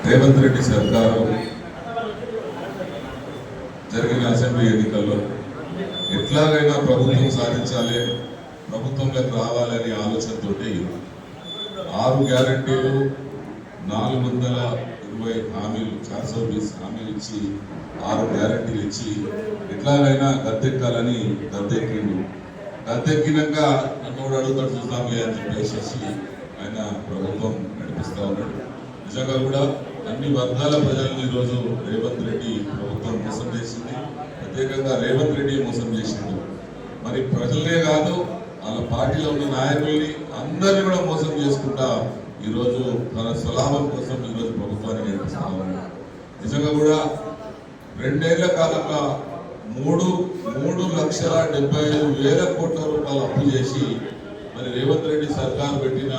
రేవంత్ రెడ్డి సర్కారు జరిగిన అసెంబ్లీ ఎన్నికల్లో ఎట్లాగైనా ప్రభుత్వం సాధించాలి, ప్రభుత్వంలోకి రావాలనే ఆలోచనతో 6 గ్యారంటీలు 420 హామీలు 420 హామీలు ఇచ్చి 6 గ్యారంటీలు ఇచ్చి ఎట్లాగైనా గద్దెక్కాలని గద్దెక్కినాక నన్ను అడుగుతాడు చూద్దాంలే అని చెప్పేసి ఆయన ప్రభుత్వం నడిపిస్తూ ఉన్నాడు. నిజంగా కూడా అన్ని వర్గాల ప్రజలను ఈరోజు రేవంత్ రెడ్డి ప్రభుత్వం మోసం చేసింది. ప్రత్యేకంగా రేవంత్ రెడ్డి మోసం చేసింది. మరి ప్రజలనే కాదు వాళ్ళ పార్టీలో ఉన్న నాయకుల్ని అందరినీ కూడా మోసం చేసుకుంటా ఈరోజు తన స్వలాభం కోసం ఈరోజు ప్రభుత్వాన్ని నడిపిస్తా ఉన్నాడు. నిజంగా కూడా 2 ఏళ్ల కాలంగా 3,75,000 కోట్ల రూపాయలు అప్పు చేసి మరి రేవంత్ రెడ్డి సర్కారు పెట్టిన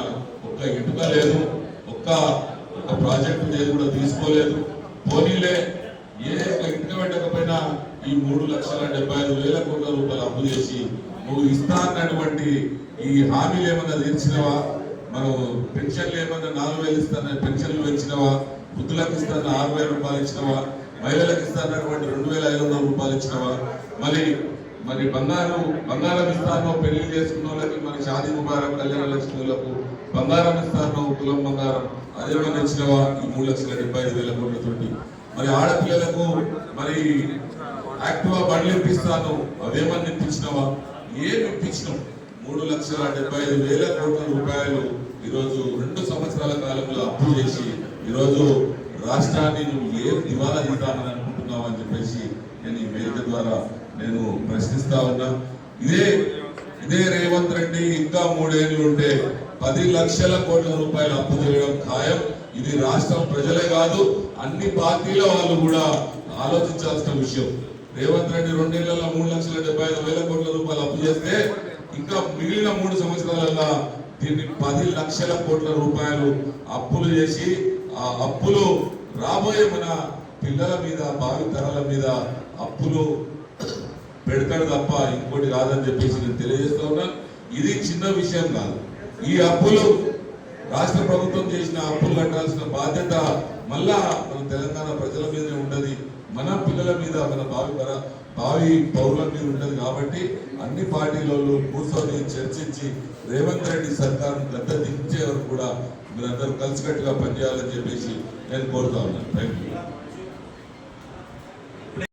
ఒక్క ఇటుక లేదు, ఒక్క ప్రాజెక్టు లేదు కూడా తీసుకోలేదు. పోనీలే ఏ ఇటుక పెట్టకపోయినా ఈ 3,75,000 కోట్ల రూపాయలు అప్పు చేసి నువ్వు ఇస్తా అన్నటువంటి ఈ హామీలు ఏమన్నా తీర్చినవా? మనం పెన్షన్లు ఏమన్నా 4,000 ఇస్తాన పెన్షన్లు పెంచినవా? వృద్ధులకు ఇస్తాన 6,000 రూపాయలు ఇచ్చినవా? మహిళలకు ఇస్తానటువంటి 2,500 రూపాయలు ఇచ్చినవా? మరి బంగారం ఇస్తానో, పెళ్లి చేసుకున్న వాళ్ళకి మరి షాదీ ముబారక్, కళ్యాణ లక్ష్మిలకు బంగారం ఇస్తానో, తులం బంగారం అదేమన్నా ఇచ్చినవా? ఈ 3,75,000 కోట్లతోటి మరి ఆడపిల్లలకు మరి యాక్టివా బండ్లు ఇప్పిస్తాను, అవేమన్నా ఇప్పించినవా? ఏమి ఇప్పించినావు? 3,75,000 కోట్ల రూపాయలు ఈరోజు 2 సంవత్సరాల కాలంలో అప్పు చేసి ఈరోజు రాష్ట్రాన్ని నువ్వు ఏం దివాలా తీద్దామని అనుకుంటున్నావు అని చెప్పేసి నేను ఈ వేదిక ద్వారా నేను ప్రశ్నిస్తా ఉన్నా. ఇదే రేవంత్ రెడ్డి ఇంకా 3 ఏళ్ళు ఉంటే 10 లక్షల కోట్ల రూపాయలు అప్పు చేయడం ఖాయం. ఇది రాష్ట్రం ప్రజలే కాదు అన్ని పార్టీల వాళ్ళు కూడా ఆలోచించాల్సిన విషయం. రేవంత్ రెడ్డి 2 ఏళ్లలో 3,75,000 కోట్ల రూపాయలు అప్పు చేస్తే ఇంకా మిగిలిన 3 సంవత్సరాలలో దీన్ని 10 లక్షల కోట్ల రూపాయలు అప్పులు చేసి ఆ అప్పులు రాబోయే మన పిల్లల మీద, భావి తరాల మీద అప్పులు పెడతాడు తప్ప ఇంకోటి కాదని చెప్పేసి నేను తెలియజేస్తా ఉన్నా. ఇది చిన్న విషయం కాదు. ఈ అప్పులు రాష్ట్ర ప్రభుత్వం చేసిన అప్పులు కట్టాల్సిన బాధ్యత మళ్ళా మన తెలంగాణ ప్రజల మీదనే ఉండదు, మన పిల్లల మీద, మన భావి పౌరుల మీద ఉండదు. కాబట్టి అన్ని పార్టీలలో కూర్చొని చర్చించి రేవంత్ రెడ్డి సర్కారును గద్ద దించే వరకు కూడా మీరందరూ కలిసికట్టుగా పనిచేయాలని చెప్పేసి నేను కోరుతా ఉన్నాను. Thank you.